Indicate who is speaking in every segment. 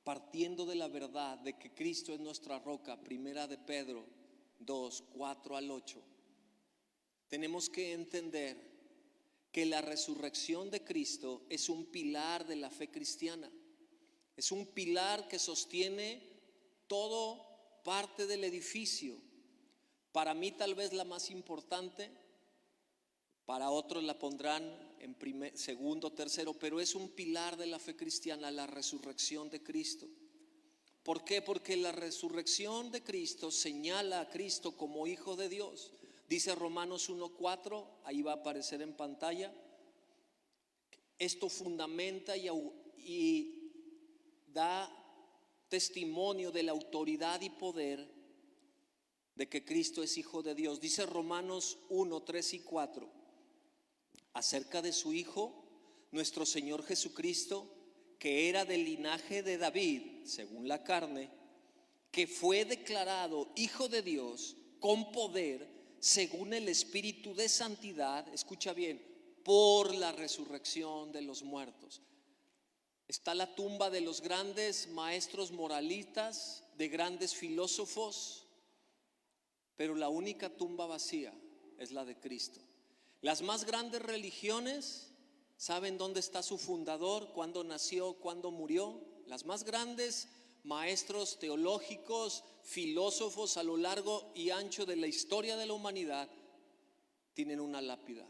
Speaker 1: partiendo de la verdad de que Cristo es nuestra roca, primera de Pedro 2, 4 al 8, tenemos que entender que la resurrección de Cristo es un pilar de la fe cristiana. Es un pilar que sostiene todo parte del edificio. Para mí tal vez la más importante, para otros la pondrán en segundo, tercero, pero es un pilar de la fe cristiana, la resurrección de Cristo. ¿Por qué? Porque la resurrección de Cristo señala a Cristo como Hijo de Dios. Dice Romanos 1:4, ahí va a aparecer en pantalla. Esto fundamenta y da testimonio de la autoridad y poder de que Cristo es Hijo de Dios. Dice Romanos 1, 3 y 4, acerca de su Hijo, nuestro Señor Jesucristo, que era del linaje de David, según la carne, que fue declarado Hijo de Dios con poder, según el Espíritu de santidad, escucha bien, por la resurrección de los muertos. Está la tumba de los grandes maestros moralistas, de grandes filósofos, pero la única tumba vacía es la de Cristo. Las más grandes religiones saben dónde está su fundador, cuándo nació, cuándo murió. Las más grandes maestros teológicos, filósofos a lo largo y ancho de la historia de la humanidad tienen una lápida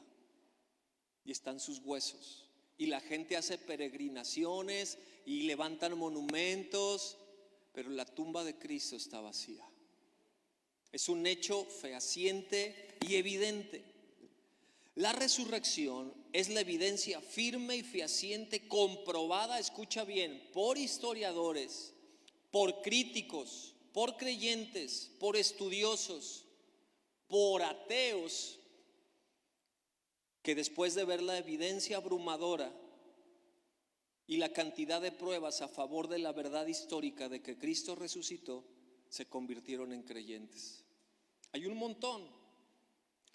Speaker 1: y están sus huesos, y la gente hace peregrinaciones y levantan monumentos, pero la tumba de Cristo está vacía. Es un hecho fehaciente y evidente. La resurrección es la evidencia firme y fehaciente, comprobada, escucha bien, por historiadores, por críticos, por creyentes, por estudiosos, por ateos, que después de ver la evidencia abrumadora y la cantidad de pruebas a favor de la verdad histórica de que Cristo resucitó, se convirtieron en creyentes. Hay un montón,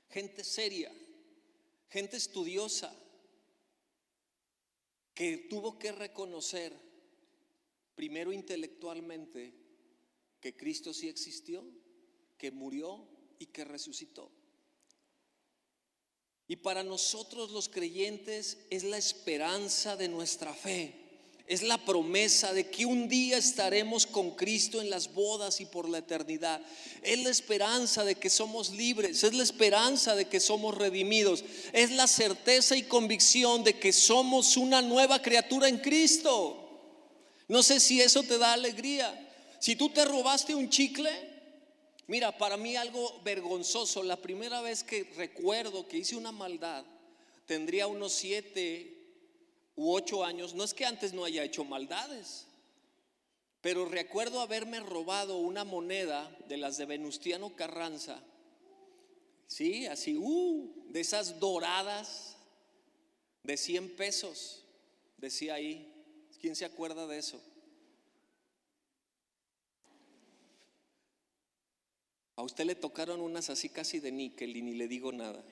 Speaker 1: gente seria, gente estudiosa, que tuvo que reconocer primero intelectualmente que Cristo sí existió, que murió y que resucitó. Y para nosotros los creyentes es la esperanza de nuestra fe. Es la promesa de que un día estaremos con Cristo en las bodas y por la eternidad. Es la esperanza de que somos libres. Es la esperanza de que somos redimidos. Es la certeza y convicción de que somos una nueva criatura en Cristo. No sé si eso te da alegría. Si tú te robaste un chicle, mira, para mí algo vergonzoso, la primera vez que recuerdo que hice una maldad, tendría unos 7 u 8 años. No es que antes no haya hecho maldades, pero recuerdo haberme robado una moneda de las de Venustiano Carranza, sí, así, de esas doradas de 100 pesos, decía ahí. ¿Quién se acuerda de eso? A usted le tocaron unas así casi de níquel y ni le digo nada.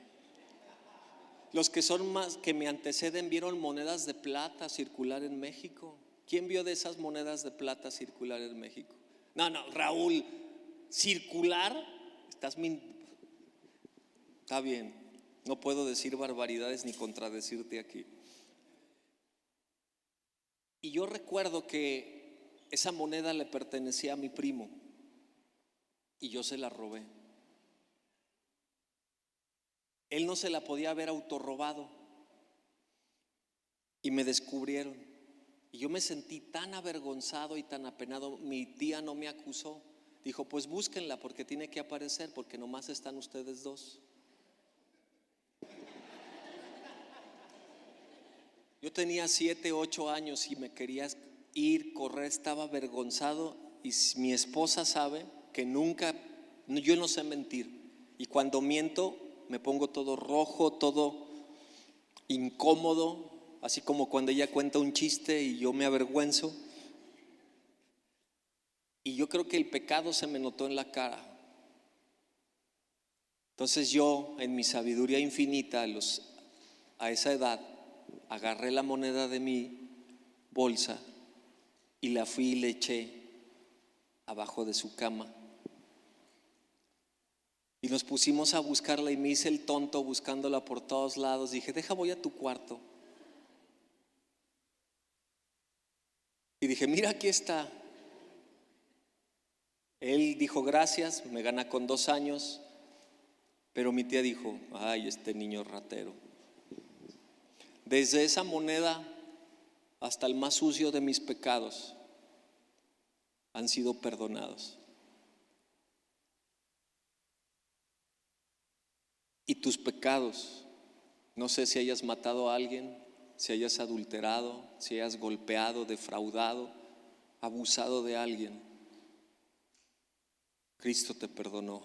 Speaker 1: Los que son más, que me anteceden, vieron monedas de plata circular en México. ¿Quién vio de esas monedas de plata circular en México? No, Raúl, circular, está bien, no puedo decir barbaridades ni contradecirte aquí. Y yo recuerdo que esa moneda le pertenecía a mi primo y yo se la robé. Él no se la podía haber autorrobado y me descubrieron. Y yo me sentí tan avergonzado y tan apenado. Mi tía no me acusó. Dijo, pues búsquenla porque tiene que aparecer, porque nomás están ustedes dos. Yo tenía 7, 8 años y me quería ir, correr, estaba avergonzado. Y mi esposa sabe que nunca, yo no sé mentir. Y cuando miento me pongo todo rojo, todo incómodo, así como cuando ella cuenta un chiste y yo me avergüenzo. Y yo creo que el pecado se me notó en la cara. Entonces yo, en mi sabiduría infinita, a esa edad, agarré la moneda de mi bolsa y la fui y le eché abajo de su cama. Y nos pusimos a buscarla y me hice el tonto buscándola por todos lados. Dije, voy a tu cuarto. Y dije, mira, aquí está. Él dijo gracias, me gana con 2 años. Pero mi tía dijo, ay, este niño ratero. Desde esa moneda hasta el más sucio de mis pecados han sido perdonados. Y tus pecados, no sé si hayas matado a alguien, si hayas adulterado, si hayas golpeado, defraudado, abusado de alguien, Cristo te perdonó.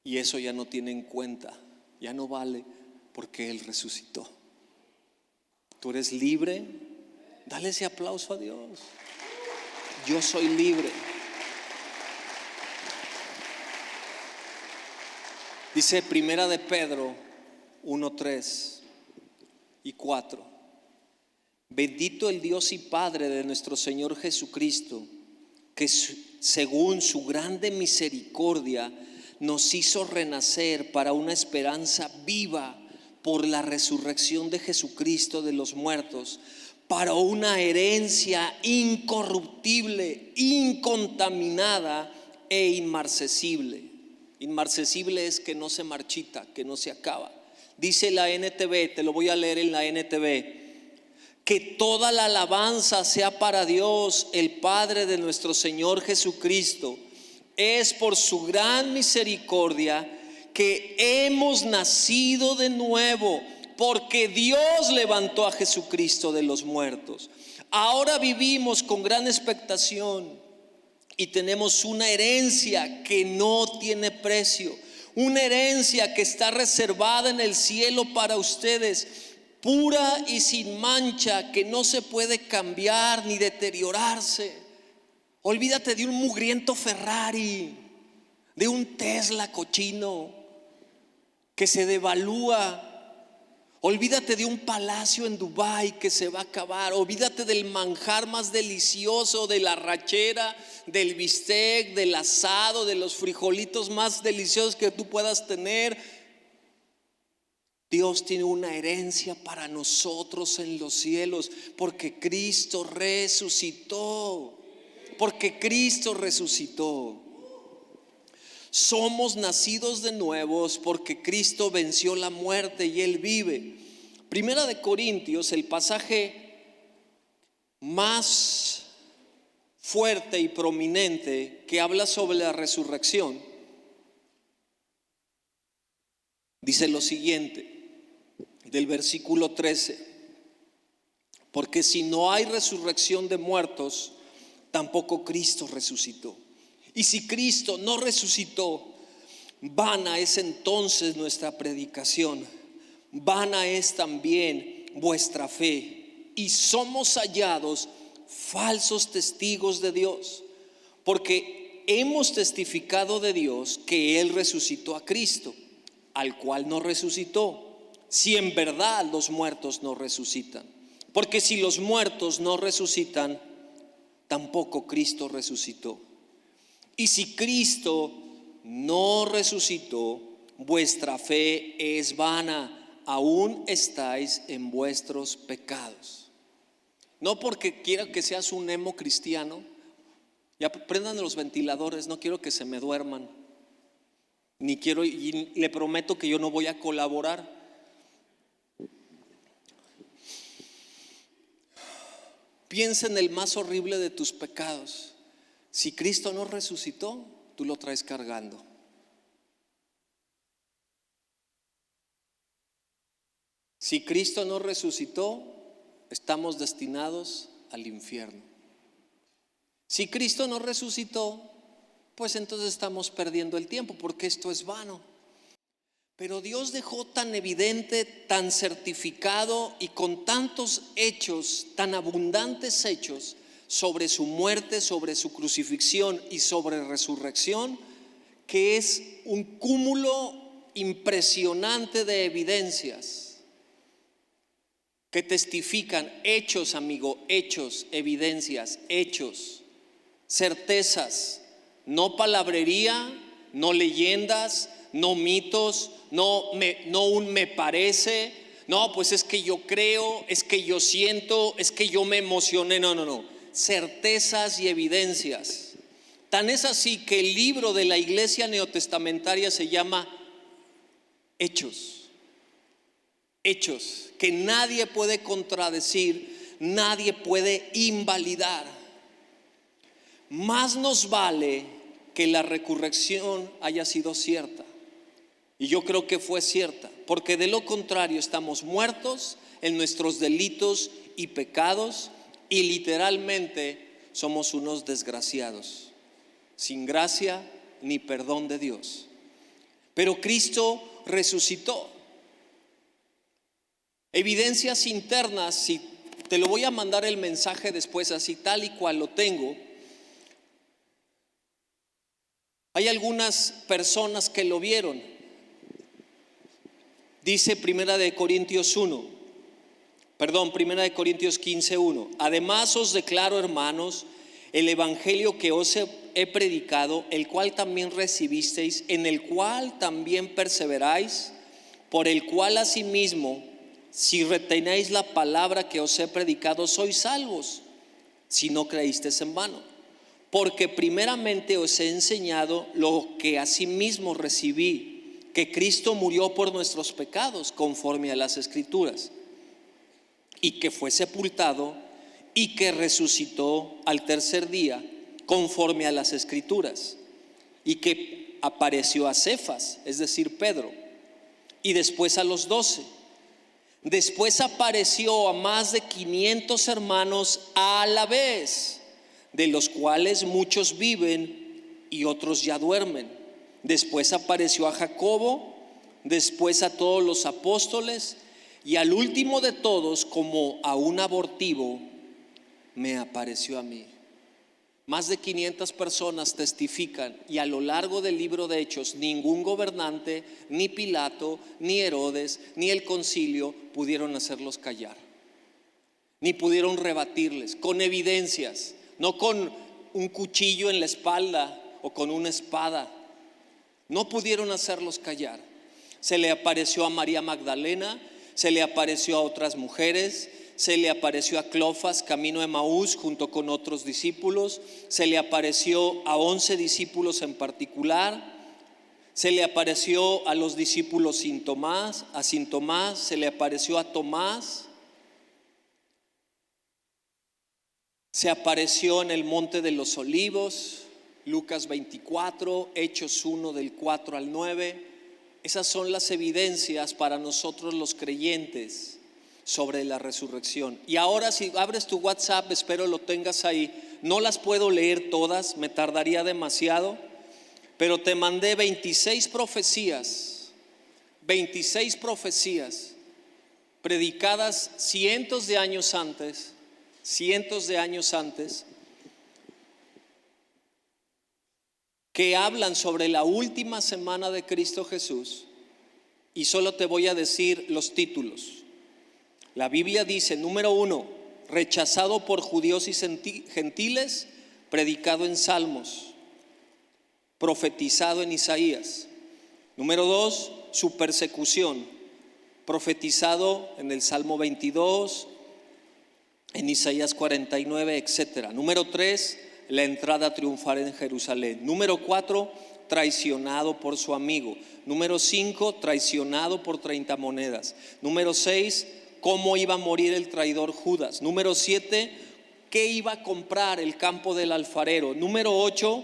Speaker 1: Y eso ya no tiene en cuenta, ya no vale, porque Él resucitó. Tú eres libre. Dale ese aplauso a Dios. Yo soy libre. Dice Primera de Pedro 1:3 y 4. Bendito el Dios y Padre de nuestro Señor Jesucristo, que según su grande misericordia nos hizo renacer para una esperanza viva por la resurrección de Jesucristo de los muertos, para una herencia incorruptible, incontaminada e inmarcesible. Inmarcesible es que no se marchita, que no se acaba. Dice la NTV, te lo voy a leer en la NTV: que toda la alabanza sea para Dios, el Padre de nuestro Señor Jesucristo. Es por su gran misericordia que hemos nacido de nuevo, porque Dios levantó a Jesucristo de los muertos. Ahora vivimos con gran expectación y tenemos una herencia que no tiene precio, una herencia que está reservada en el cielo para ustedes, pura y sin mancha, que no se puede cambiar ni deteriorarse. Olvídate de un mugriento Ferrari, de un Tesla cochino que se devalúa. Olvídate de un palacio en Dubái que se va a acabar. Olvídate del manjar más delicioso, de la arrachera, del bistec, del asado, de los frijolitos más deliciosos que tú puedas tener. Dios tiene una herencia para nosotros en los cielos, porque Cristo resucitó. Porque Cristo resucitó. Somos nacidos de nuevos porque Cristo venció la muerte y Él vive. Primera de Corintios, el pasaje más fuerte y prominente que habla sobre la resurrección, dice lo siguiente, del versículo 13: porque si no hay resurrección de muertos, tampoco Cristo resucitó. Y si Cristo no resucitó, vana es entonces nuestra predicación, vana es también vuestra fe, y somos hallados falsos testigos de Dios, porque hemos testificado de Dios que Él resucitó a Cristo, al cual no resucitó, si en verdad los muertos no resucitan. Porque si los muertos no resucitan, tampoco Cristo resucitó. Y si Cristo no resucitó, vuestra fe es vana, aún estáis en vuestros pecados. No porque quiera que seas un emo cristiano. Ya prendan los ventiladores, no quiero que se me duerman. Y le prometo que yo no voy a colaborar. Piensa en el más horrible de tus pecados. Si Cristo no resucitó, tú lo traes cargando. Si Cristo no resucitó, estamos destinados al infierno. Si Cristo no resucitó, pues entonces estamos perdiendo el tiempo, porque esto es vano. Pero Dios dejó tan evidente, tan certificado y con tantos hechos, tan abundantes hechos sobre su muerte, sobre su crucifixión y sobre resurrección, que es un cúmulo impresionante de evidencias que testifican, hechos, amigo, hechos, evidencias, hechos, certezas, no palabrería, no leyendas, no mitos, no un me parece, no, pues es que yo creo, es que yo siento, es que yo me emocioné, no, certezas y evidencias. Tan es así que el libro de la iglesia neotestamentaria se llama Hechos. Hechos, que nadie puede contradecir, nadie puede invalidar. Más nos vale que la resurrección haya sido cierta. Y yo creo que fue cierta, porque de lo contrario estamos muertos en nuestros delitos y pecados y literalmente somos unos desgraciados, sin gracia ni perdón de Dios. Pero Cristo resucitó. Evidencias internas, si te lo voy a mandar el mensaje después así tal y cual lo tengo. Hay algunas personas que lo vieron. Dice Primera de Corintios 15:1. Además os declaro, hermanos, el evangelio que os he predicado, el cual también recibisteis, en el cual también perseveráis, por el cual asimismo, si retenéis la palabra que os he predicado, sois salvos, si no creísteis en vano. Porque primeramente os he enseñado lo que asimismo recibí, que Cristo murió por nuestros pecados, conforme a las Escrituras, y que fue sepultado, y que resucitó al tercer día, conforme a las Escrituras, y que apareció a Cefas, es decir, Pedro, y después a los 12. Después apareció a más de 500 hermanos a la vez, de los cuales muchos viven y otros ya duermen. Después apareció a Jacobo, después a todos los apóstoles, y al último de todos, como a un abortivo, me apareció a mí. Más de 500 personas testifican, y a lo largo del libro de Hechos, ningún gobernante, ni Pilato, ni Herodes, ni el concilio pudieron hacerlos callar, ni pudieron rebatirles con evidencias, no con un cuchillo en la espalda o con una espada. No pudieron hacerlos callar. Se le apareció a María Magdalena, se le apareció a otras mujeres, se le apareció a Cleofas camino a Emaús junto con otros discípulos, se le apareció a 11 discípulos en particular, se le apareció a los discípulos sin Tomás, se le apareció a Tomás, se apareció en el monte de los Olivos, Lucas 24, Hechos 1 del 4 al 9. Esas son las evidencias para nosotros los creyentes sobre la resurrección. Y ahora, si abres tu WhatsApp, espero lo tengas ahí. No las puedo leer todas, me tardaría demasiado, pero te mandé 26 profecías predicadas cientos de años antes, que hablan sobre la última semana de Cristo Jesús, y solo te voy a decir los títulos. La Biblia dice, número 1, rechazado por judíos y gentiles, predicado en Salmos, profetizado en Isaías. Número 2, su persecución, profetizado en el Salmo 22, en Isaías 49, etc. Número 3, la entrada triunfal en Jerusalén. Número 4, traicionado por su amigo. Número 5, traicionado por 30 monedas. Número 6, cómo iba a morir el traidor Judas. Número 7, qué iba a comprar el campo del alfarero. Número 8,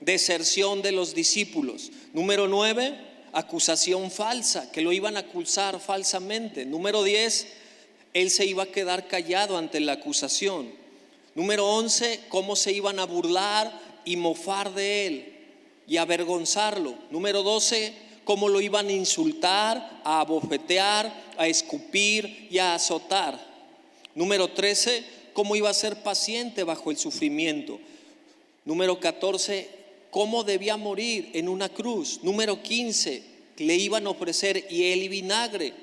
Speaker 1: deserción de los discípulos. Número 9, acusación falsa, que lo iban a acusar falsamente. Número 10, él se iba a quedar callado ante la acusación. Número 11, cómo se iban a burlar y mofar de él y avergonzarlo. Número 12, cómo lo iban a insultar, a abofetear, a escupir y a azotar. Número 13, cómo iba a ser paciente bajo el sufrimiento. Número 14, cómo debía morir en una cruz. Número 15, le iban a ofrecer hiel y vinagre.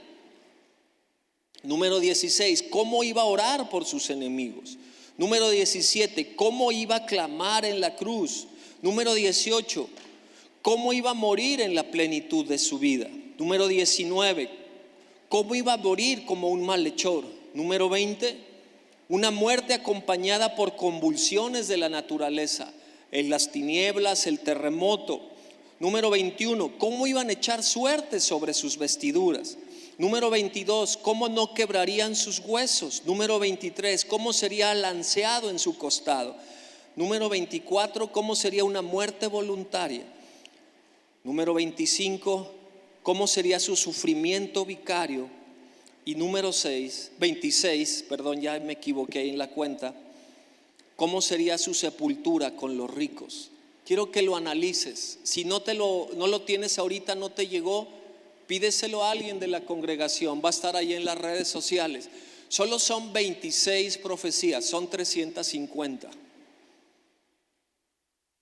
Speaker 1: Número 16, cómo iba a orar por sus enemigos. Número 17, cómo iba a clamar en la cruz. Número 18, cómo iba a morir en la plenitud de su vida. Número 19, cómo iba a morir como un malhechor. Número 20, una muerte acompañada por convulsiones de la naturaleza, en las tinieblas, el terremoto. Número 21, cómo iban a echar suerte sobre sus vestiduras. Número 22, cómo no quebrarían sus huesos. Número 23, cómo sería lanceado en su costado. Número 24, cómo sería una muerte voluntaria. Número 25, cómo sería su sufrimiento vicario. Y número 26, ya me equivoqué ahí en la cuenta, cómo sería su sepultura con los ricos. Quiero que lo analices. Si no lo tienes ahorita, no te llegó, pídeselo a alguien de la congregación, va a estar ahí en las redes sociales. Solo son 26 profecías, son 350.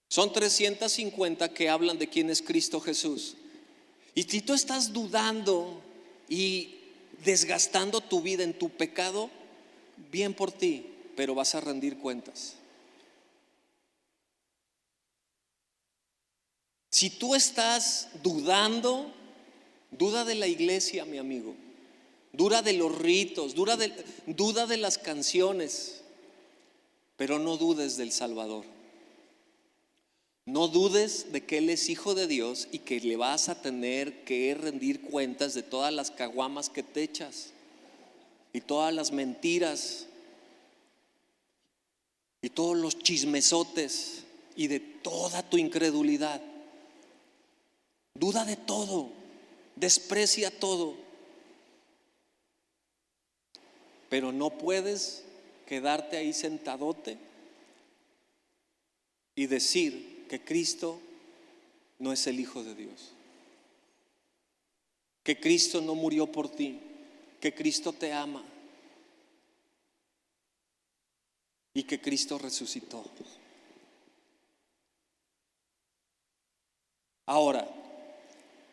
Speaker 1: Son 350 que hablan de quién es Cristo Jesús. Y si tú estás dudando y desgastando tu vida en tu pecado, bien por ti, pero vas a rendir cuentas. Si tú estás dudando, duda de la iglesia, mi amigo, duda de los ritos, duda de las canciones, pero no dudes del Salvador. No dudes de que Él es hijo de Dios y que le vas a tener que rendir cuentas de todas las caguamas que te echas y todas las mentiras y todos los chismesotes y de toda tu incredulidad. Duda de todo, desprecia todo, pero no puedes quedarte ahí sentadote y decir que Cristo no es el Hijo de Dios, que Cristo no murió por ti, que Cristo te ama y que Cristo resucitó. Ahora,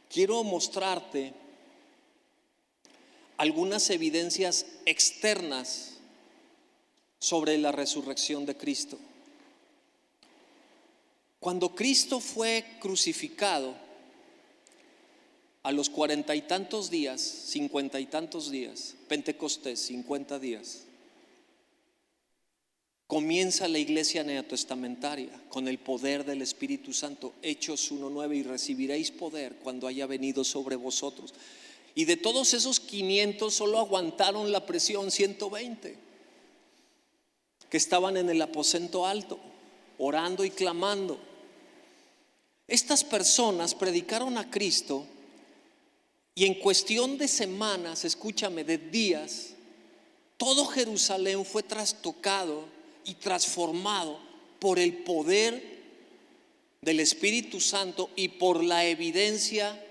Speaker 1: quiero mostrarte algunas evidencias externas sobre la resurrección de Cristo. Cuando Cristo fue crucificado, a los 40 y tantos días, 50 y tantos días, Pentecostés, 50 días, comienza la iglesia neotestamentaria con el poder del Espíritu Santo. Hechos 1:9, y recibiréis poder cuando haya venido sobre vosotros. Y de todos esos 500 solo aguantaron la presión 120 que estaban en el aposento alto, orando y clamando. Estas personas predicaron a Cristo y en cuestión de semanas, escúchame, de días, todo Jerusalén fue trastocado y transformado por el poder del Espíritu Santo y por la evidencia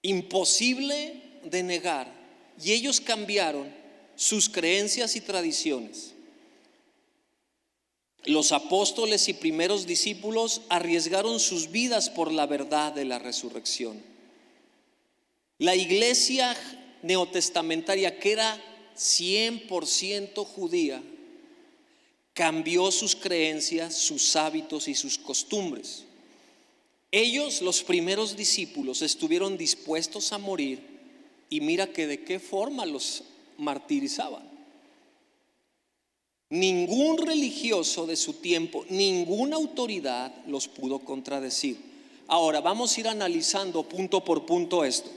Speaker 1: imposible de negar. Y ellos cambiaron sus creencias y tradiciones. Los apóstoles y primeros discípulos arriesgaron sus vidas por la verdad de la resurrección. La iglesia neotestamentaria, que era 100% judía, cambió sus creencias, sus hábitos y sus costumbres. Ellos, los primeros discípulos, estuvieron dispuestos a morir, y mira que de qué forma los martirizaban. Ningún religioso de su tiempo, ninguna autoridad los pudo contradecir. Ahora vamos a ir analizando punto por punto esto.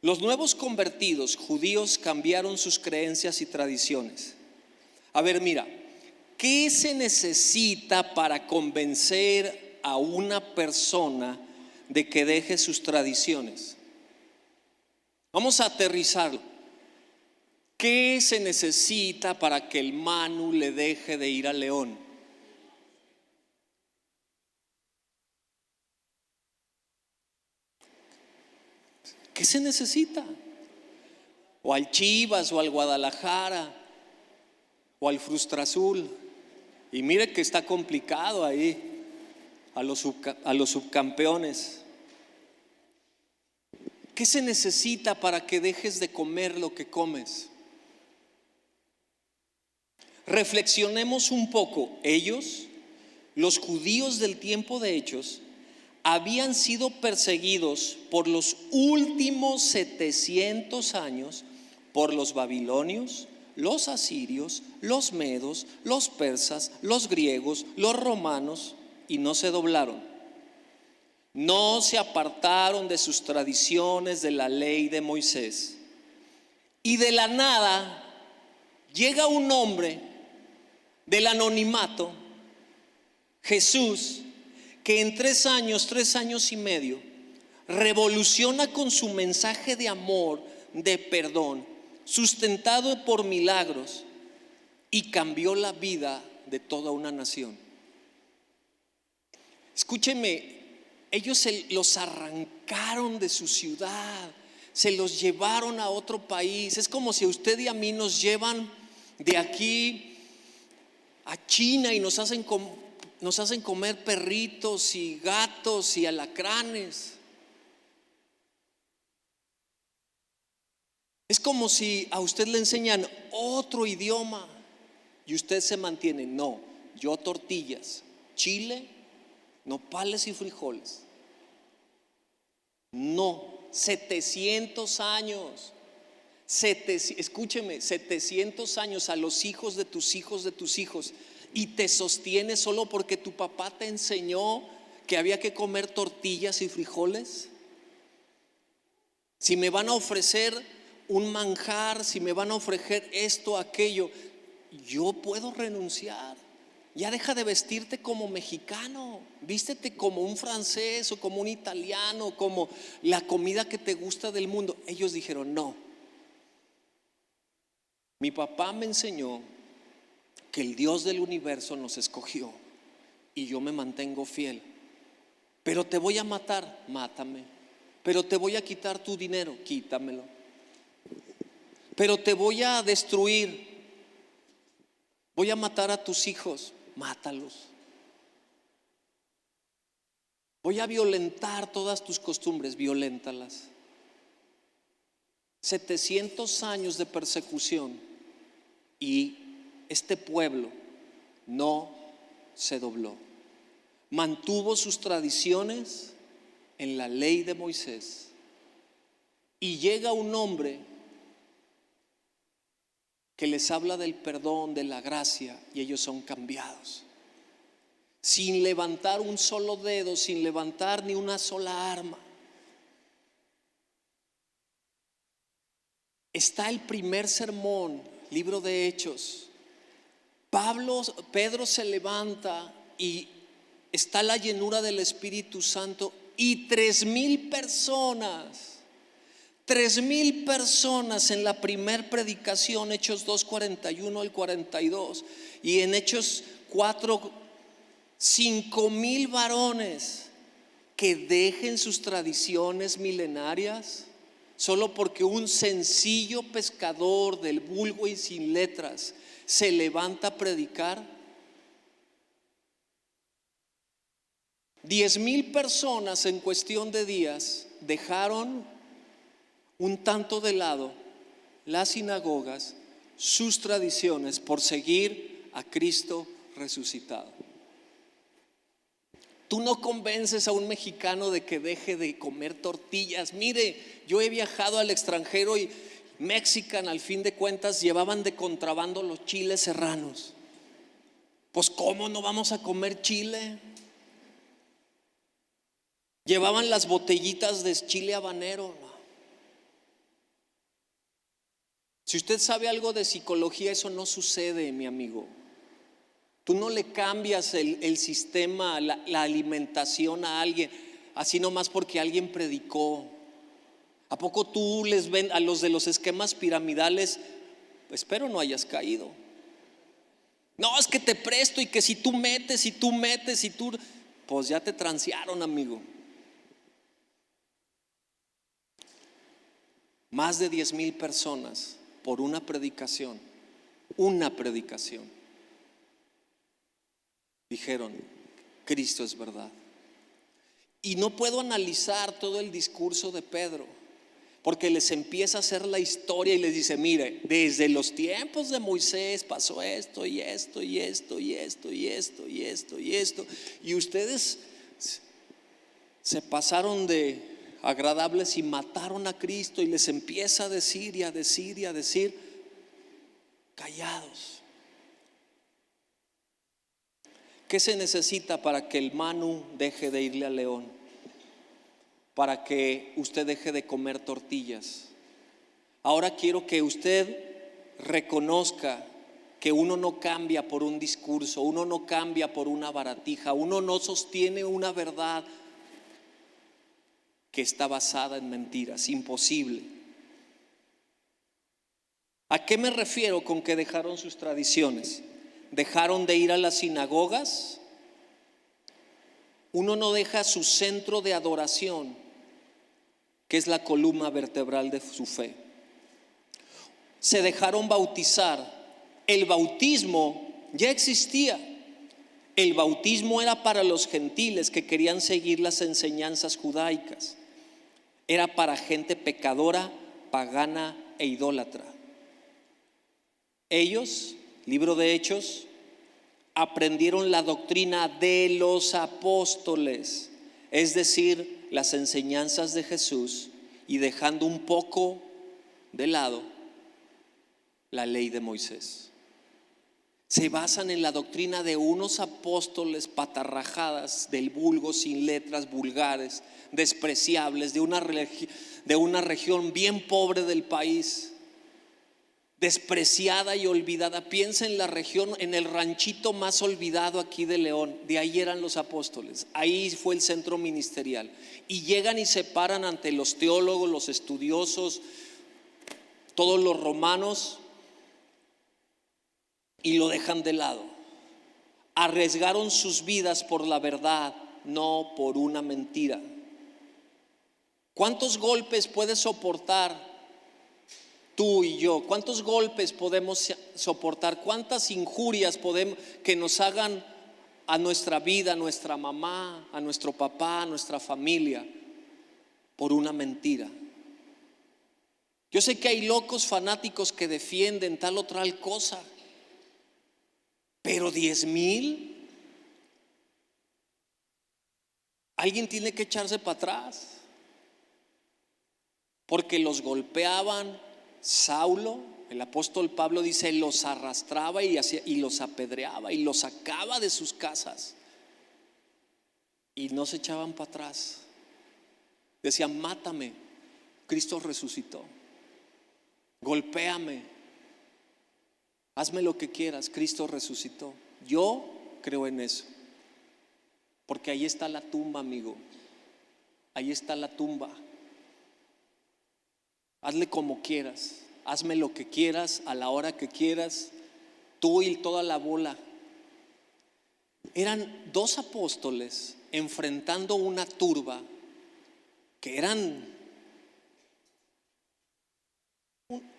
Speaker 1: Los nuevos convertidos judíos cambiaron sus creencias y tradiciones. A ver, mira, ¿qué se necesita para convencer a una persona de que deje sus tradiciones? Vamos a aterrizarlo. ¿Qué se necesita para que el Manu le deje de ir al León? ¿Qué se necesita? O al Chivas, o al Guadalajara, o al Frustrazul. Y mire que está complicado ahí, a los subcampeones. ¿Qué se necesita para que dejes de comer lo que comes? Reflexionemos un poco. Ellos, los judíos del tiempo de Hechos, habían sido perseguidos por los últimos 700 años por los babilonios, los asirios, los medos, los persas, los griegos, los romanos, y no se doblaron. No se apartaron de sus tradiciones, de la ley de Moisés. Y de la nada llega un hombre del anonimato, Jesús, que en 3 años y medio, revoluciona con su mensaje de amor, de perdón, sustentado por milagros, y cambió la vida de toda una nación. Escúchenme, ellos los arrancaron de su ciudad, se los llevaron a otro país. Es como si a usted y a mí nos llevan de aquí a China y nos hacen comer perritos y gatos y alacranes. Es como si a usted le enseñan otro idioma y usted se mantiene, no, yo tortillas, chile, nopales y frijoles. No, 700 años. Escúcheme, 700 años a los hijos de tus hijos, y te sostienes solo porque tu papá te enseñó que había que comer tortillas y frijoles. Si me van a ofrecer un manjar, si me van a ofrecer esto, aquello, yo puedo renunciar. Ya deja de vestirte como mexicano, vístete como un francés o como un italiano, como la comida que te gusta del mundo. Ellos dijeron, no. Mi papá me enseñó que el Dios del universo nos escogió y yo me mantengo fiel. Pero te voy a matar, mátame. Pero te voy a quitar tu dinero, quítamelo. Pero te voy a destruir, voy a matar a tus hijos, mátalos. Voy a violentar todas tus costumbres, violéntalas. 700 años de persecución y este pueblo no se dobló. Mantuvo sus tradiciones en la ley de Moisés. Y llega un hombre que les habla del perdón, de la gracia, y ellos son cambiados. Sin levantar un solo dedo, sin levantar ni una sola arma. Está el primer sermón, libro de Hechos. Pedro se levanta y está la llenura del Espíritu Santo y 3,000 personas. 3,000 personas en la primer predicación, Hechos 2, 41 al 42, y en Hechos 4, 5,000 varones que dejen sus tradiciones milenarias solo porque un sencillo pescador del vulgo y sin letras se levanta a predicar. 10,000 personas en cuestión de días dejaron un tanto de lado las sinagogas, sus tradiciones, por seguir a Cristo resucitado. Tú no convences a un mexicano de que deje de comer tortillas. Mire, yo he viajado al extranjero y Mexican, al fin de cuentas, llevaban de contrabando los chiles serranos. Pues ¿cómo no vamos a comer chile? Llevaban las botellitas de chile habanero. Si usted sabe algo de psicología, eso no sucede, mi amigo. Tú no le cambias el sistema, la alimentación a alguien, así nomás porque alguien predicó. ¿A poco tú les ven a los de los esquemas piramidales? Espero no hayas caído. No, es que te presto y que si tú metes, pues ya te transearon, amigo. Más de 10,000 personas por una predicación. Dijeron, Cristo es verdad. Y no puedo analizar todo el discurso de Pedro, porque les empieza a hacer la historia y les dice: mire, desde los tiempos de Moisés pasó esto y esto y esto y esto y esto y esto y esto, y ustedes se pasaron de agradables y mataron a Cristo. Y les empieza a decir y a decir y a decir: callados. ¿Qué se necesita para que el Manu deje de irle al león? Para que usted deje de comer tortillas. Ahora quiero que usted reconozca que uno no cambia por un discurso, uno no cambia por una baratija, uno no sostiene una verdad que está basada en mentiras. Imposible. ¿A qué me refiero con que dejaron sus tradiciones? Dejaron de ir a las sinagogas. Uno no deja su centro de adoración, que es la columna vertebral de su fe. Se dejaron bautizar. El bautismo ya existía. El bautismo era para los gentiles que querían seguir las enseñanzas judaicas. Era para gente pecadora, pagana e idólatra. Ellos, libro de Hechos, aprendieron la doctrina de los apóstoles, es decir, las enseñanzas de Jesús, y dejando un poco de lado la ley de Moisés. Se basan en la doctrina de unos apóstoles patarrajadas del vulgo, sin letras, vulgares, despreciables, de una región bien pobre del país, despreciada y olvidada. Piensa en la región, en el ranchito más olvidado aquí de León. De ahí eran los apóstoles, ahí fue el centro ministerial. Y llegan y se paran ante los teólogos, los estudiosos, todos los romanos, y lo dejan de lado. Arriesgaron sus vidas por la verdad, no por una mentira. ¿Cuántos golpes puedes soportar tú y yo? ¿Cuántos golpes podemos soportar? ¿Cuántas injurias podemos que nos hagan a nuestra vida, a nuestra mamá, a nuestro papá, a nuestra familia, por una mentira? Yo sé que hay locos fanáticos que defienden tal o tal cosa, pero 10,000, alguien tiene que echarse para atrás, porque los golpeaban. Saulo, el apóstol Pablo dice, los arrastraba y los apedreaba y los sacaba de sus casas, y no se echaban para atrás. Decían: mátame, Cristo resucitó. Golpéame, hazme lo que quieras, Cristo resucitó. Yo creo en eso, porque ahí está la tumba, amigo. Ahí está la tumba. Hazle como quieras, hazme lo que quieras, a la hora que quieras, tú y toda la bola. Eran dos apóstoles enfrentando una turba que eran.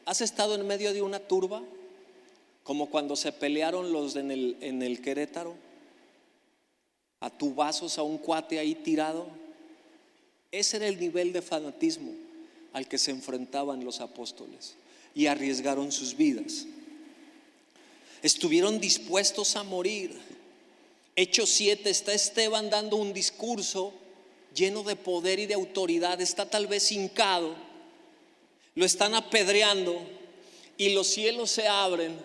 Speaker 1: ¿Has estado en medio de una turba? Como cuando se pelearon los en el Querétaro, a tubazos a un cuate ahí tirado. Ese era el nivel de fanatismo al que se enfrentaban los apóstoles, y arriesgaron sus vidas. Estuvieron dispuestos a morir. Hechos 7, está Esteban dando un discurso lleno de poder y de autoridad. Está tal vez hincado, lo están apedreando y los cielos se abren,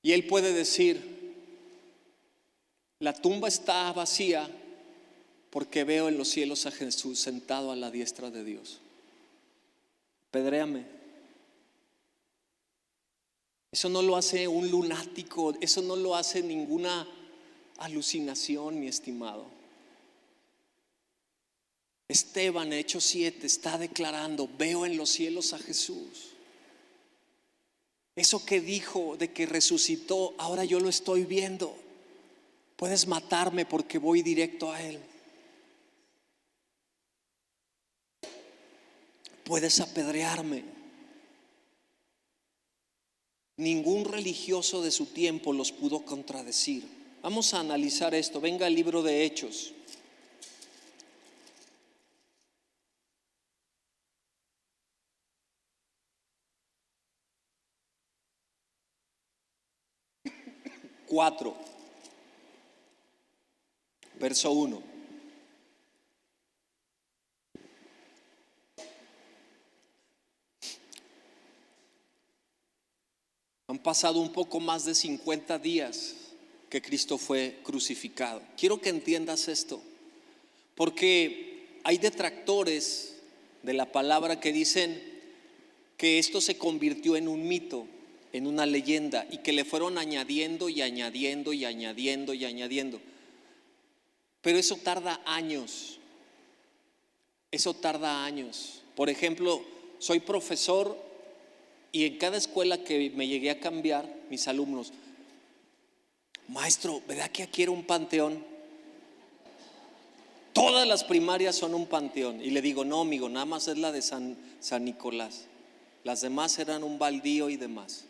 Speaker 1: y él puede decir: la tumba está vacía porque veo en los cielos a Jesús sentado a la diestra de Dios. Apedréame. Eso no lo hace un lunático, eso no lo hace ninguna alucinación, mi estimado. Esteban, Hechos 7, está declarando: veo en los cielos a Jesús. Eso que dijo de que resucitó, ahora yo lo estoy viendo. Puedes matarme porque voy directo a Él. Puedes apedrearme. Ningún religioso de su tiempo los pudo contradecir. Vamos a analizar esto. Venga al libro de Hechos. 4, verso 1. Han pasado un poco más de 50 días que Cristo fue crucificado. Quiero que entiendas esto, porque hay detractores de la palabra que dicen que esto se convirtió en un mito, en una leyenda, y que le fueron añadiendo y añadiendo y añadiendo y añadiendo. Pero eso tarda años. Eso tarda años. Por ejemplo, soy profesor y en cada escuela que me llegué a cambiar, mis alumnos: maestro, ¿verdad que aquí era un panteón? Todas las primarias son un panteón. Y le digo: no, amigo, nada más es la de San Nicolás. Las demás eran un baldío y demás.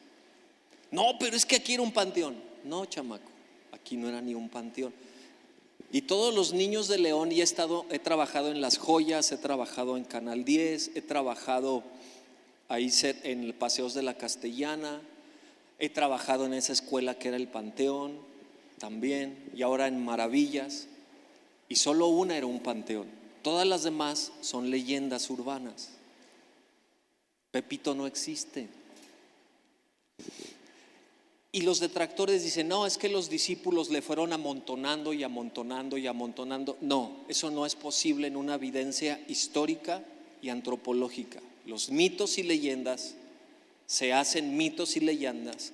Speaker 1: No, pero es que aquí era un panteón. No, chamaco, aquí no era ni un panteón. Y todos los niños de León, y he trabajado en Las Joyas, he trabajado en Canal 10, he trabajado ahí en el Paseos de la Castellana, he trabajado en esa escuela que era el Panteón también, y ahora en Maravillas, y solo una era un panteón. Todas las demás son leyendas urbanas. Pepito no existe. Y los detractores dicen: no, es que los discípulos le fueron amontonando y amontonando y amontonando. No, eso no es posible en una evidencia histórica y antropológica. Los mitos y leyendas se hacen mitos y leyendas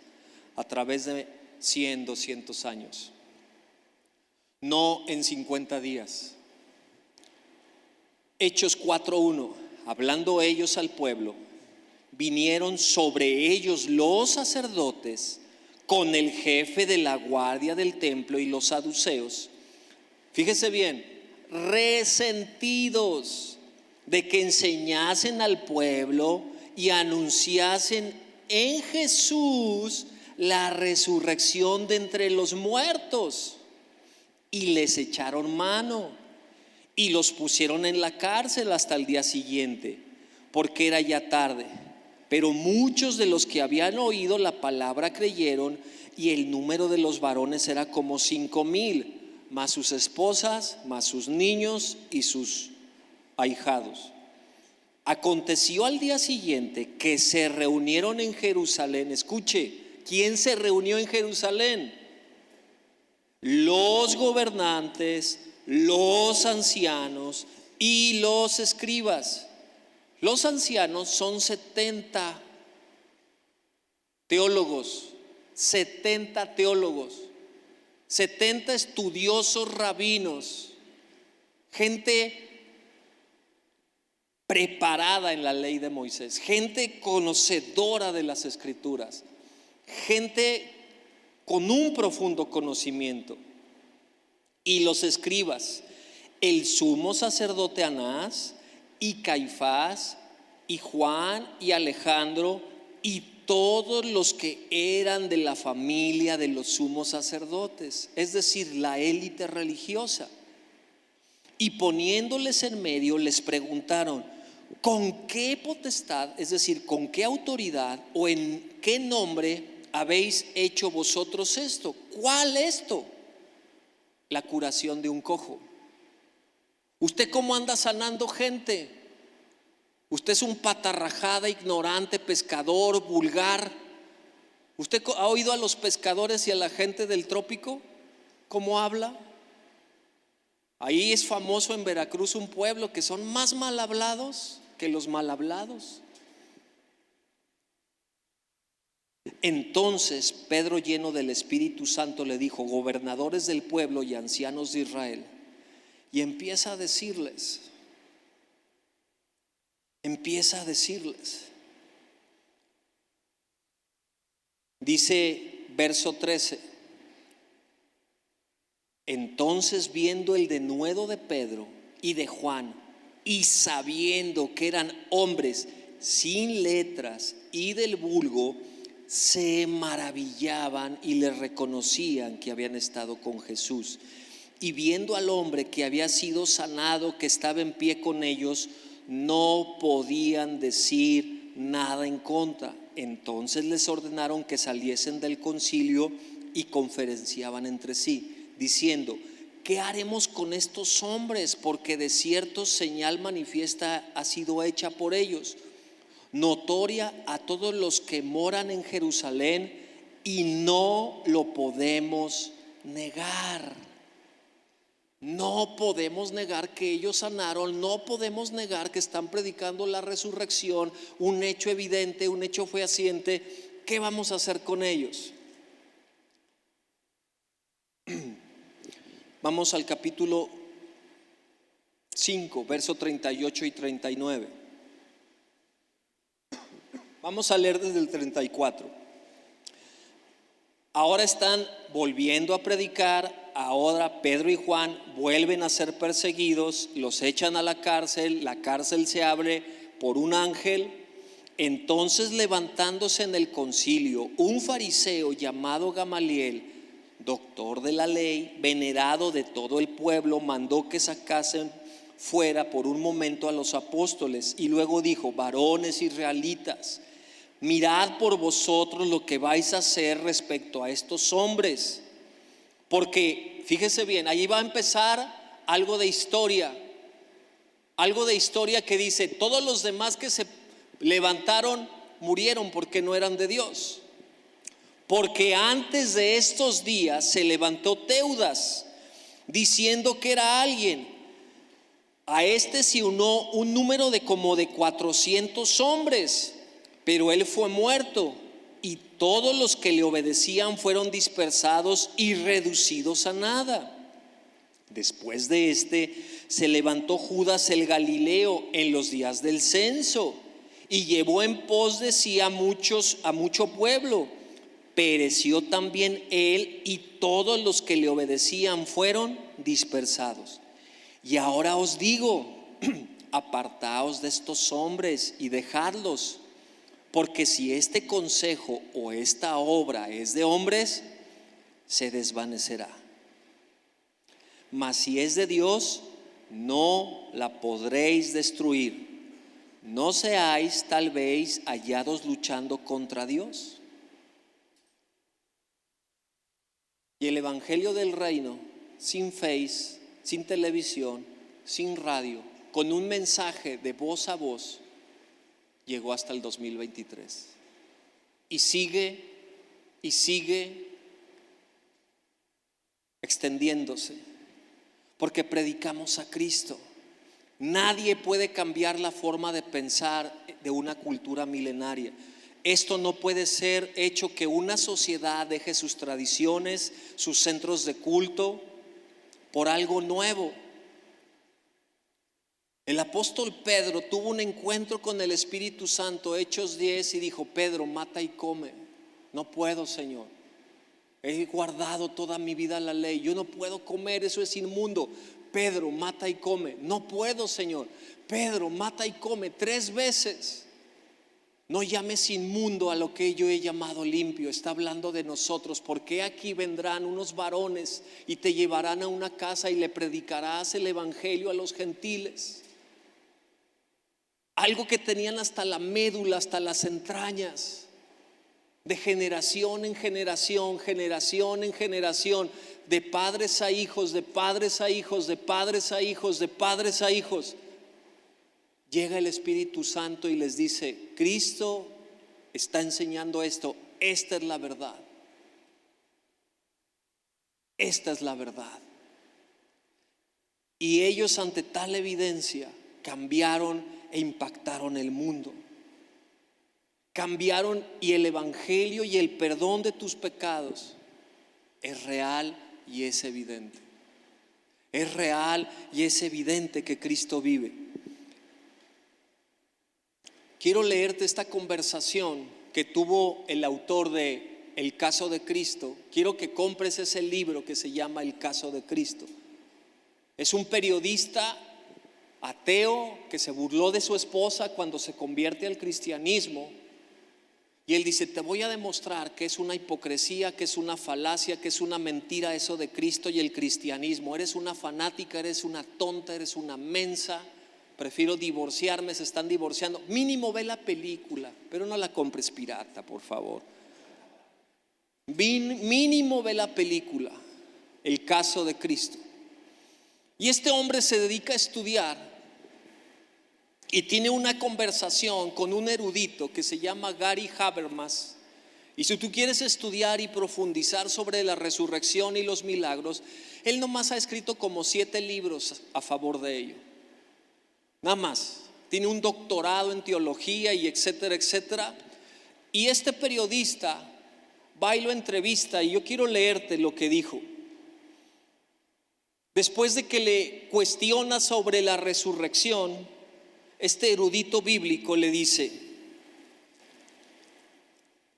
Speaker 1: a través de 100, 200 años, no en 50 días. Hechos 4:1: hablando ellos al pueblo, vinieron sobre ellos los sacerdotes con el jefe de la guardia del templo y los saduceos. Fíjese bien, resentidos de que enseñasen al pueblo y anunciasen en Jesús la resurrección de entre los muertos. Y les echaron mano y los pusieron en la cárcel hasta el día siguiente, porque era ya tarde. Pero muchos de los que habían oído la palabra creyeron, y el número de los varones era como 5,000, más sus esposas, más sus niños y sus ahijados. Aconteció al día siguiente que se reunieron en Jerusalén. Escuche, ¿quién se reunió en Jerusalén? Los gobernantes, los ancianos y los escribas. Los ancianos son 70 teólogos, 70 teólogos, 70 estudiosos rabinos, gente preparada en la ley de Moisés, gente conocedora de las escrituras, gente con un profundo conocimiento. Y los escribas, el sumo sacerdote Anás y Caifás y Juan y Alejandro y todos los que eran de la familia de los sumos sacerdotes, es decir, la élite religiosa. Y poniéndoles en medio les preguntaron: ¿con qué potestad, es decir, con qué autoridad o en qué nombre habéis hecho vosotros esto? ¿Cuál esto? La curación de un cojo. ¿Usted cómo anda sanando gente? Usted es un patarrajada, ignorante, pescador, vulgar. ¿Usted ha oído a los pescadores y a la gente del trópico cómo habla? Ahí es famoso en Veracruz un pueblo que son más mal hablados que los mal hablados. Entonces Pedro, lleno del Espíritu Santo, le dijo: gobernadores del pueblo y ancianos de Israel. Y empieza a decirles, dice verso 13: entonces, viendo el denuedo de Pedro y de Juan, y sabiendo que eran hombres sin letras y del vulgo, se maravillaban y les reconocían que habían estado con Jesús. Y viendo al hombre que había sido sanado, que estaba en pie con ellos, no podían decir nada en contra. Entonces les ordenaron que saliesen del concilio y conferenciaban entre sí, diciendo: ¿qué haremos con estos hombres? Porque de cierto señal manifiesta ha sido hecha por ellos, notoria a todos los que moran en Jerusalén, y no lo podemos negar. No podemos negar que ellos sanaron, no podemos negar que están predicando la resurrección, un hecho evidente, un hecho fehaciente. ¿Qué vamos a hacer con ellos? Vamos al capítulo 5, verso 38 y 39. Vamos a leer desde el 34. Ahora están volviendo a predicar, ahora Pedro y Juan vuelven a ser perseguidos, los echan a la cárcel se abre por un ángel. Entonces, levantándose en el concilio, un fariseo llamado Gamaliel, doctor de la ley, venerado de todo el pueblo, mandó que sacasen fuera por un momento a los apóstoles y luego dijo: varones israelitas, mirad por vosotros lo que vais a hacer respecto a estos hombres. Porque, fíjese bien, ahí va a empezar algo de historia que dice: todos los demás que se levantaron murieron porque no eran de Dios. Porque antes de estos días se levantó Teudas, diciendo que era alguien. A este se unió un número de como de 400 hombres, pero él fue muerto, y todos los que le obedecían fueron dispersados y reducidos a nada. Después de este se levantó Judas el Galileo en los días del censo, y llevó en pos de sí a mucho pueblo. Pereció también él, y todos los que le obedecían fueron dispersados. Y ahora os digo: apartaos de estos hombres y dejadlos, porque si este consejo o esta obra es de hombres, se desvanecerá. Mas si es de Dios, no la podréis destruir. No seáis tal vez hallados luchando contra Dios. Y el evangelio del reino, sin Face, sin televisión, sin radio, con un mensaje de voz a voz, llegó hasta el 2023 y sigue extendiéndose, porque predicamos a Cristo. Nadie puede cambiar la forma de pensar de una cultura milenaria. Esto no puede ser hecho que una sociedad deje sus tradiciones, sus centros de culto, por algo nuevo. El apóstol Pedro tuvo un encuentro con el Espíritu Santo, Hechos 10, y dijo: Pedro, mata y come. No puedo, Señor. He guardado toda mi vida la ley. Yo no puedo comer, eso es inmundo. Pedro, mata y come. No puedo, Señor. Pedro, mata y come 3 veces. No llames inmundo a lo que yo he llamado limpio. Está hablando de nosotros. Porque aquí vendrán unos varones y te llevarán a una casa y le predicarás el evangelio a los gentiles. Algo que tenían hasta la médula, hasta las entrañas, de generación en generación, generación en generación, de padres a hijos, de padres a hijos, de padres a hijos, de padres a hijos. Llega el Espíritu Santo y les dice: Cristo está enseñando esto, esta es la verdad. Esta es la verdad. Y ellos, ante tal evidencia, cambiaron e impactaron el mundo. Cambiaron, y el evangelio y el perdón de tus pecados es real y es evidente. Es real y es evidente que Cristo vive. Quiero leerte esta conversación que tuvo el autor de El caso de Cristo. Quiero que compres ese libro que se llama El caso de Cristo. Es un periodista ateo que se burló de su esposa cuando se convierte al cristianismo. Y él dice: te voy a demostrar que es una hipocresía, que es una falacia, que es una mentira eso de Cristo y el cristianismo. Eres una fanática, eres una tonta, eres una mensa. Prefiero divorciarme, se están divorciando. Mínimo ve la película, pero no la compres pirata, por favor. Mínimo ve la película El caso de Cristo. Y este hombre se dedica a estudiar y tiene una conversación con un erudito que se llama Gary Habermas. Y si tú quieres estudiar y profundizar sobre la resurrección y los milagros, él nomás ha escrito como 7 libros a favor de ello. Nada más. Tiene un doctorado en teología y etcétera, etcétera. Y este periodista va y lo entrevista, y yo quiero leerte lo que dijo. Después de que le cuestiona sobre la resurrección, este erudito bíblico le dice,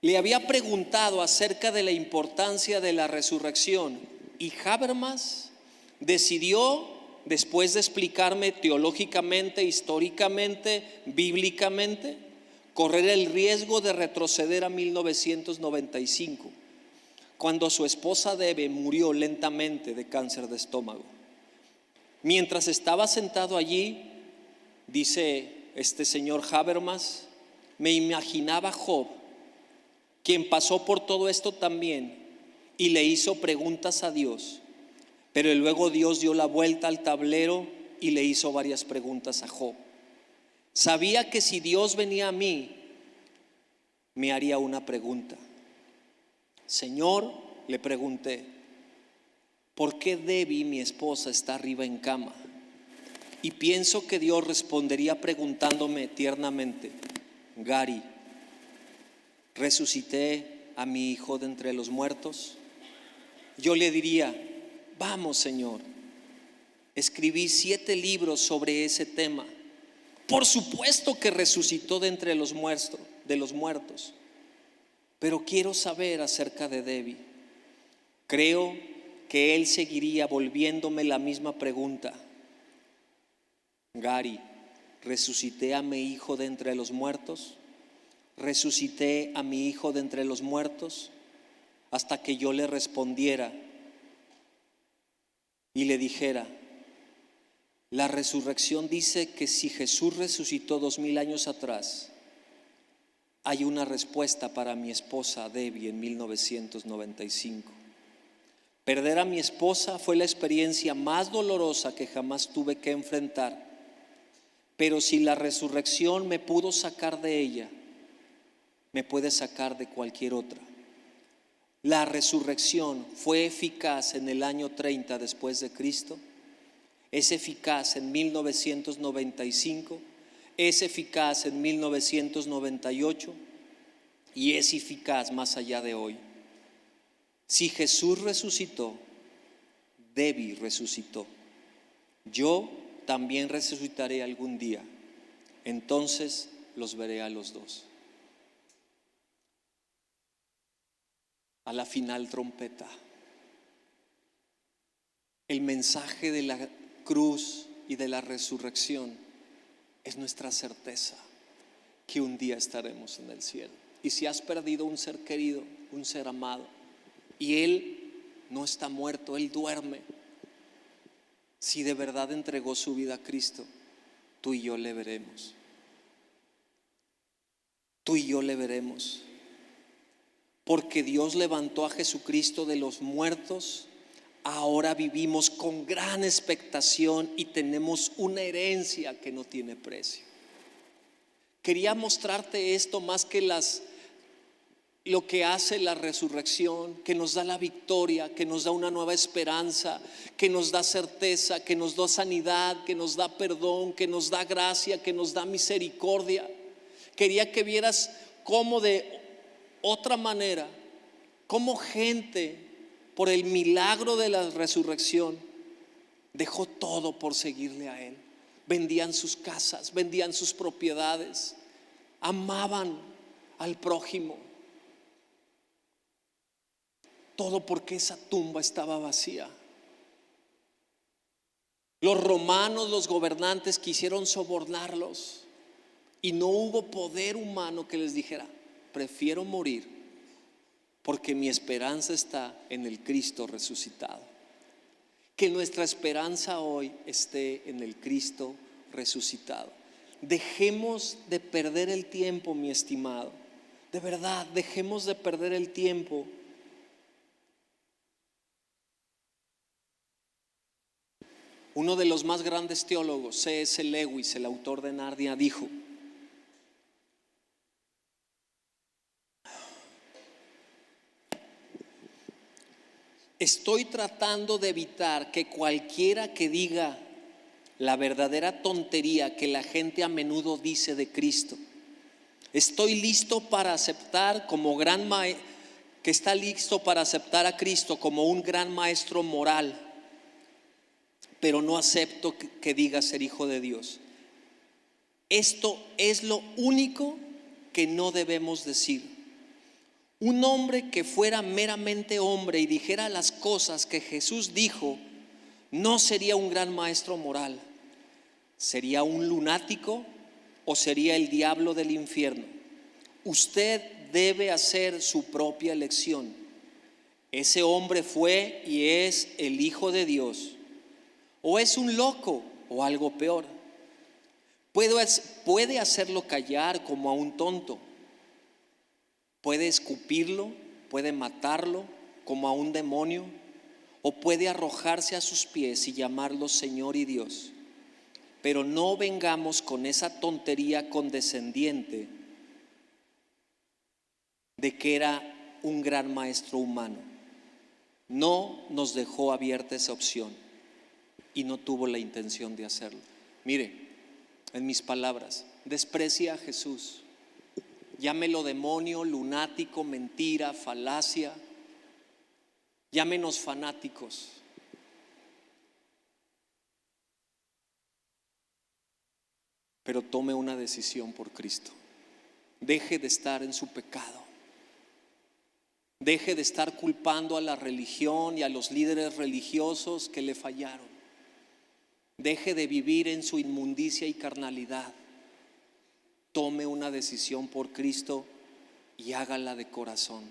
Speaker 1: le había preguntado acerca de la importancia de la resurrección, y Habermas decidió, después de explicarme teológicamente, históricamente, bíblicamente, correr el riesgo de retroceder a 1995, cuando su esposa Debe murió lentamente de cáncer de estómago. Mientras estaba sentado allí, dice este señor Habermas, me imaginaba a Job, quien pasó por todo esto también y le hizo preguntas a Dios, pero luego Dios dio la vuelta al tablero y le hizo varias preguntas a Job. Sabía que si Dios venía a mí, me haría una pregunta. Señor, le pregunté, ¿por qué Debbie, mi esposa, está arriba en cama? Y pienso que Dios respondería preguntándome tiernamente, Gary, ¿resucité a mi hijo de entre los muertos? Yo le diría, vamos, Señor, escribí 7 libros sobre ese tema. Por supuesto que resucitó de entre los muertos, pero quiero saber acerca de Debbie. Creo que él seguiría volviéndome la misma pregunta. Gary, ¿resucité a mi hijo de entre los muertos? ¿Resucité a mi hijo de entre los muertos? Hasta que yo le respondiera y le dijera, la resurrección dice que si Jesús resucitó 2000 años atrás, hay una respuesta para mi esposa Debbie en 1995. Perder a mi esposa fue la experiencia más dolorosa que jamás tuve que enfrentar, pero si la resurrección me pudo sacar de ella, me puede sacar de cualquier otra. La resurrección fue eficaz en el año 30 después de Cristo, es eficaz en 1995, es eficaz en 1998 y es eficaz más allá de hoy. Si Jesús resucitó, Debbie resucitó. Yo también resucitaré algún día. Entonces los veré a los dos. A la final trompeta. El mensaje de la cruz y de la resurrección es nuestra certeza que un día estaremos en el cielo. Y si has perdido un ser querido, un ser amado, y él no está muerto, él duerme, si de verdad entregó su vida a Cristo, tú y yo le veremos. Tú y yo le veremos. Porque Dios levantó a Jesucristo de los muertos, ahora vivimos con gran expectación y tenemos una herencia que no tiene precio. Quería mostrarte esto más que lo que hace la resurrección, que nos da la victoria, que nos da una nueva esperanza, que nos da certeza, que nos da sanidad, que nos da perdón, que nos da gracia, que nos da misericordia. Quería que vieras cómo de otra manera, cómo gente por el milagro de la resurrección dejó todo por seguirle a él. Vendían sus casas, vendían sus propiedades, amaban al prójimo. Todo porque esa tumba estaba vacía. Los romanos, los gobernantes quisieron sobornarlos y no hubo poder humano que les dijera, prefiero morir porque mi esperanza está en el Cristo resucitado. Que nuestra esperanza hoy esté en el Cristo resucitado. Dejemos de perder el tiempo, mi estimado. De verdad, dejemos de perder el tiempo Uno de los más grandes teólogos, C.S. Lewis, el autor de Narnia, dijo: estoy tratando de evitar que cualquiera que diga la verdadera tontería que la gente a menudo dice de Cristo. Estoy listo para aceptar que está listo para aceptar a Cristo como un gran maestro moral, pero no acepto que diga ser hijo de Dios. Esto es lo único que no debemos decir. Un hombre que fuera meramente hombre y dijera las cosas que Jesús dijo, no sería un gran maestro moral. ¿Sería un lunático o sería el diablo del infierno? Usted debe hacer su propia elección. Ese hombre fue y es el Hijo de Dios, o es un loco o algo peor. Puede hacerlo callar como a un tonto, puede escupirlo, puede matarlo como a un demonio, o puede arrojarse a sus pies y llamarlo Señor y Dios. Pero no vengamos con esa tontería condescendiente de que era un gran maestro humano. No nos dejó abierta esa opción y no tuvo la intención de hacerlo. Mire, en mis palabras, desprecia a Jesús. Llámelo demonio, lunático, mentira, falacia. Llámenos fanáticos. Pero tome una decisión por Cristo. Deje de estar en su pecado. Deje de estar culpando a la religión y a los líderes religiosos que le fallaron. Deje de vivir en su inmundicia y carnalidad. Tome una decisión por Cristo y hágala de corazón.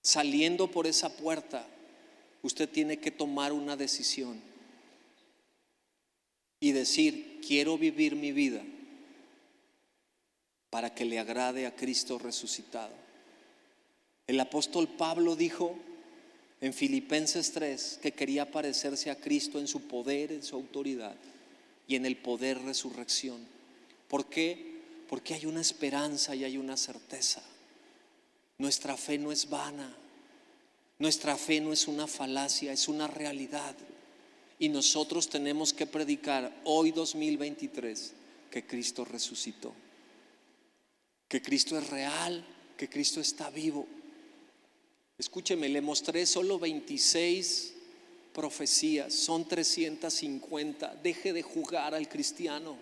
Speaker 1: Saliendo por esa puerta, usted tiene que tomar una decisión y decir: quiero vivir mi vida para que le agrade a Cristo resucitado. El apóstol Pablo dijo en Filipenses 3 que quería parecerse a Cristo en su poder, en su autoridad y en el poder resurrección. ¿Por qué? Porque hay una esperanza y hay una certeza. Nuestra fe no es vana, nuestra fe no es una falacia, es una realidad. Y nosotros tenemos que predicar hoy 2023 que Cristo resucitó, que Cristo es real, que Cristo está vivo. Escúcheme, le mostré solo 26 profecías, son 350. Deje de jugar al cristiano,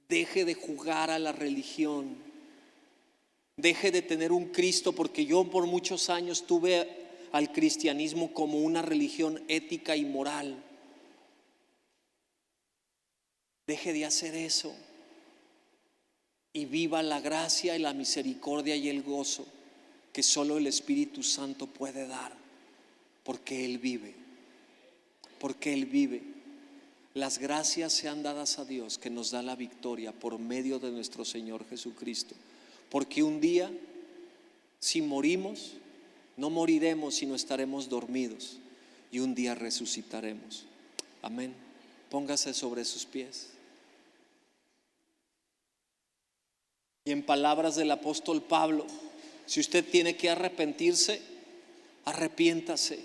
Speaker 1: deje de jugar a la religión, deje de tener un Cristo, porque yo por muchos años tuve al cristianismo como una religión ética y moral. Deje de hacer eso y viva la gracia y la misericordia y el gozo que solo el Espíritu Santo puede dar, porque Él vive, porque Él vive. Las gracias sean dadas a Dios, que nos da la victoria por medio de nuestro Señor Jesucristo, porque un día, si morimos, no moriremos, sino estaremos dormidos, y un día resucitaremos. Amén. Póngase sobre sus pies. Y en palabras del apóstol Pablo, si usted tiene que arrepentirse, arrepiéntase.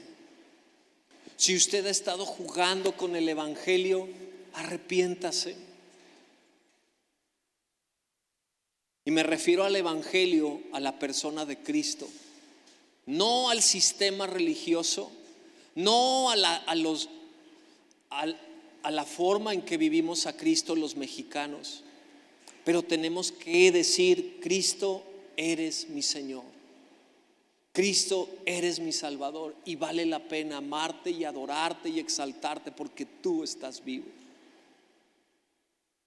Speaker 1: Si usted ha estado jugando con el evangelio, arrepiéntase. Y me refiero al evangelio, a la persona de Cristo, no al sistema religioso, no a la forma en que vivimos a Cristo los mexicanos. Pero tenemos que decir: Cristo, eres mi Señor. Cristo, eres mi Salvador, y vale la pena amarte y adorarte y exaltarte porque tú estás vivo.